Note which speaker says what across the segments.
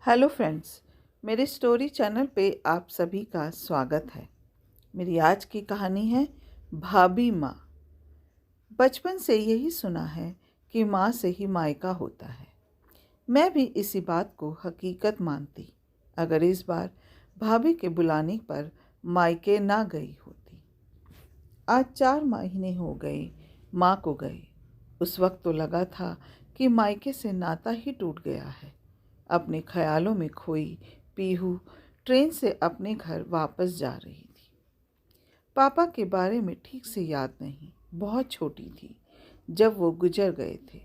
Speaker 1: Hello friends, मेरे story channel पे आप सभी का स्वागत है। मेरी आज की कहानी है भाभी माँ। बचपन से यही सुना है कि माँ से ही मायका होता है। मैं भी इसी बात को हकीकत मानती अगर इस बार भाभी के बुलाने पर मायके ना गई होती। आज 4 महीने हो गए माँ को गए। उस वक्त तो लगा था कि मायके से नाता ही टूट गया है। अपने ख्यालों में खोई पीहू ट्रेन से अपने घर वापस जा रही थी। पापा के बारे में ठीक से याद नहीं, बहुत छोटी थी जब वो गुजर गए थे।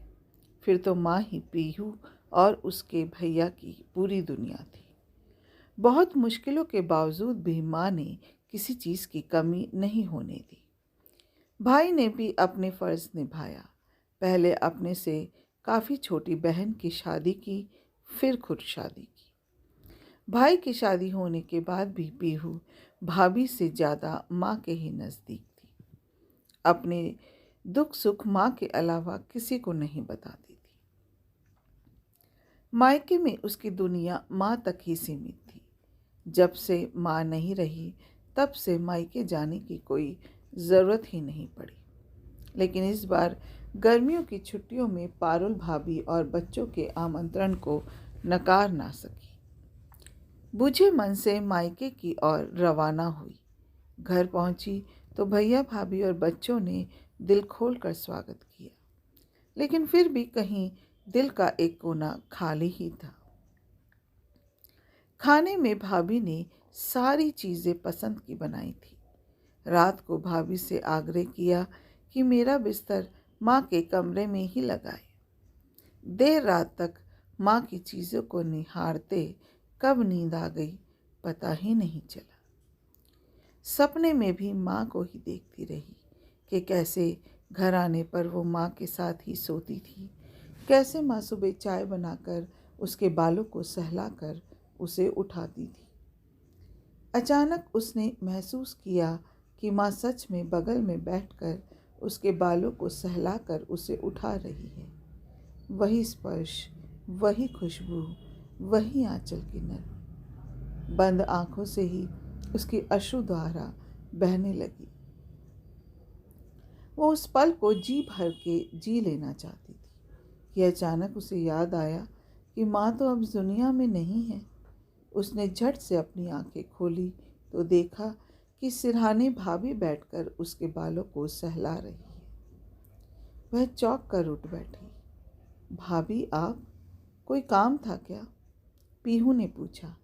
Speaker 1: फिर तो माँ ही पीहू और उसके भैया की पूरी दुनिया थी। बहुत मुश्किलों के बावजूद भी माँ ने किसी चीज़ की कमी नहीं होने दी। भाई ने भी अपने फ़र्ज़ निभाया। पहले अपने से काफ़ी छोटी बहन की शादी की, फिर खुद शादी की। भाई की शादी होने के बाद भी पीहू भाभी से ज़्यादा माँ के ही नज़दीक थी। अपने दुख सुख माँ के अलावा किसी को नहीं बताती थी। मायके में उसकी दुनिया माँ तक ही सीमित थी। जब से माँ नहीं रही तब से मायके जाने की कोई ज़रूरत ही नहीं पड़ी। लेकिन इस बार गर्मियों की छुट्टियों में पारुल भाभी और बच्चों के आमंत्रण को नकार ना सकी। बुझे मन से मायके की ओर रवाना हुई। घर पहुंची तो भैया भाभी और बच्चों ने दिल खोल कर स्वागत किया। लेकिन फिर भी कहीं दिल का एक कोना खाली ही था। खाने में भाभी ने सारी चीज़ें पसंद की बनाई थी। रात को भाभी से आग्रह किया कि मेरा बिस्तर माँ के कमरे में ही लगाए। देर रात तक माँ की चीज़ों को निहारते कब नींद आ गई पता ही नहीं चला। सपने में भी माँ को ही देखती रही कि कैसे घर आने पर वो माँ के साथ ही सोती थी, कैसे माँ सुबह चाय बनाकर उसके बालों को सहलाकर उसे उठाती थी। अचानक उसने महसूस किया कि माँ सच में बगल में बैठकर उसके बालों को सहलाकर उसे उठा रही है। वही स्पर्श, वही खुशबू, वही आंचल की नरम। बंद आंखों से ही उसकी अश्रुधारा बहने लगी। वो उस पल को जी भर के जी लेना चाहती थी कि अचानक उसे याद आया कि माँ तो अब इस दुनिया में नहीं है। उसने झट से अपनी आंखें खोली तो देखा कि सिरहाने भाभी बैठकर उसके बालों को सहला रही है। वह चौंक कर उठ बैठी। भाभी आप, कोई काम था क्या? पीहू ने पूछा।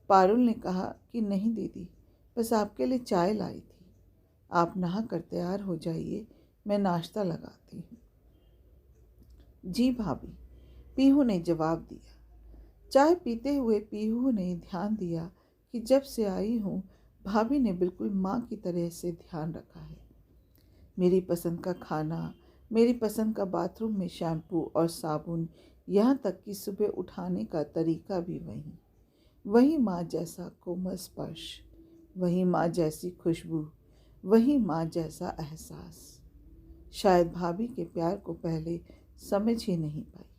Speaker 1: पारुल ने कहा कि नहीं दीदी, बस आपके लिए चाय लाई थी। आप नहा कर तैयार हो जाइए, मैं नाश्ता लगाती हूँ। जी भाभी, पीहू ने जवाब दिया। चाय पीते हुए पीहू ने ध्यान दिया कि जब से आई हूँ भाभी ने बिल्कुल माँ की तरह से ध्यान रखा है। मेरी पसंद का खाना, मेरी पसंद का बाथरूम में शैम्पू और साबुन, यहाँ तक कि सुबह उठाने का तरीका भी वही माँ जैसा कोमल स्पर्श, वही माँ जैसी खुशबू, वही माँ जैसा एहसास। शायद भाभी के प्यार को पहले समझ ही नहीं पाई।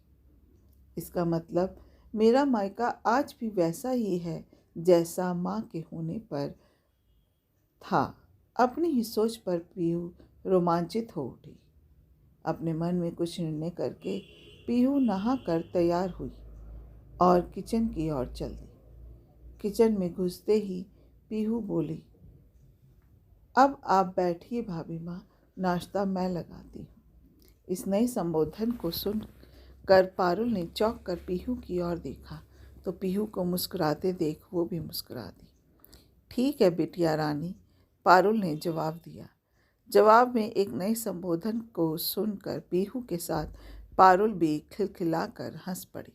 Speaker 1: इसका मतलब मेरा मायका आज भी वैसा ही है जैसा माँ के होने पर था। अपनी ही सोच पर पीहू रोमांचित हो उठी। अपने मन में कुछ निर्णय करके पीहू नहा कर तैयार हुई और किचन की ओर चल दी। किचन में घुसते ही पीहू बोली, अब आप बैठिए भाभी माँ, नाश्ता मैं लगाती हूँ। इस नए संबोधन को सुन कर पारुल ने चौंक कर पीहू की ओर देखा तो पीहू को मुस्कुराते देख वो भी मुस्कुरा दी। ठीक है बिटिया रानी, पारुल ने जवाब दिया। जवाब में एक नए संबोधन को सुनकर पीहू के साथ पारुल भी खिलखिलाकर हंस पड़ी।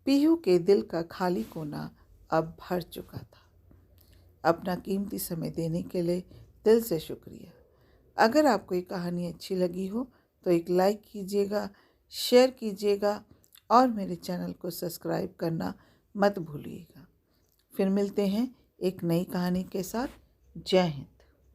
Speaker 1: पीहू के दिल का खाली कोना अब भर चुका था। अपना कीमती समय देने के लिए दिल से शुक्रिया। अगर आपको ये कहानी अच्छी लगी हो तो एक लाइक कीजिएगा, शेयर कीजिएगा और मेरे चैनल को सब्सक्राइब करना मत भूलिएगा। फिर मिलते हैं एक नई कहानी के साथ। जय हिंद।